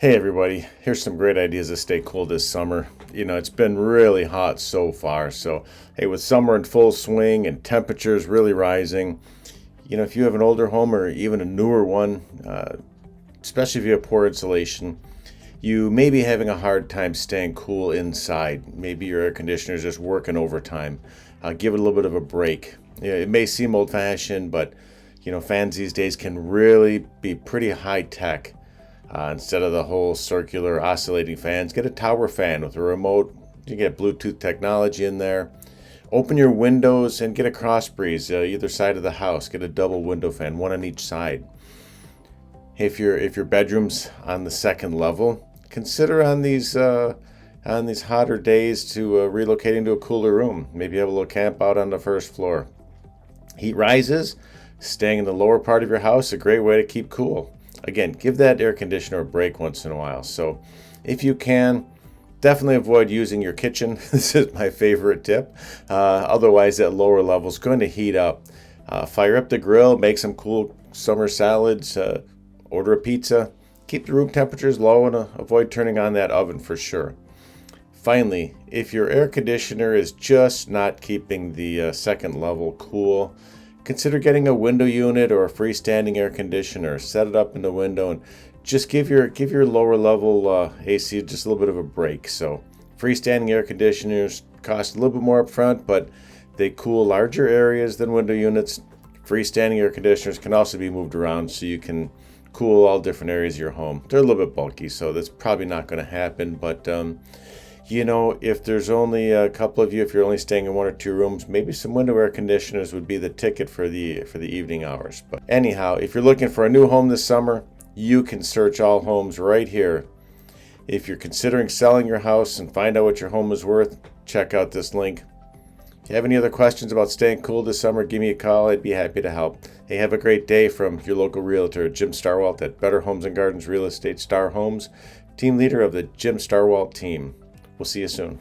Hey everybody, here's some great ideas to stay cool this summer. It's been really hot so far. So, hey, with summer in full swing and temperatures really rising, if you have an older home or even a newer one, especially if you have poor insulation, you may be having a hard time staying cool inside. Maybe your air conditioner is just working overtime. Give it a little bit of a break. It may seem old-fashioned, but fans these days can really be pretty high tech. Instead of the whole circular oscillating fans, get a tower fan with a remote. You get Bluetooth technology in there. Open your windows and get a cross breeze either side of the house. Get a double window fan, one on each side. Hey, if your bedroom's on the second level, consider on these hotter days to relocating to a cooler room. Maybe have a little camp out on the first floor. Heat rises, staying in the lower part of your house, a great way to keep cool. Again, give that air conditioner a break once in a while. So if you can, definitely avoid using your kitchen. This is my favorite tip. Otherwise, that lower level is going to heat up. Fire up the grill, make some cool summer salads, order a pizza. Keep the room temperatures low and avoid turning on that oven for sure. Finally, if your air conditioner is just not keeping the second level cool, consider getting a window unit or a freestanding air conditioner. Set it up in the window and just give your lower level AC just a little bit of a break. So freestanding air conditioners cost a little bit more up front, but they cool larger areas than window units. Freestanding air conditioners can also be moved around so you can cool all different areas of your home. They're a little bit bulky, so that's probably not going to happen, but if there's only a couple of you, if you're only staying in one or two rooms, maybe some window air conditioners would be the ticket for the evening hours. But anyhow, if you're looking for a new home this summer, you can search all homes right here. If you're considering selling your house and find out what your home is worth, check out this link. If you have any other questions about staying cool this summer, give me a call. I'd be happy to help. Hey, have a great day from your local realtor, Jim Starwalt at Better Homes and Gardens Real Estate Star Homes, team leader of the Jim Starwalt team. We'll see you soon.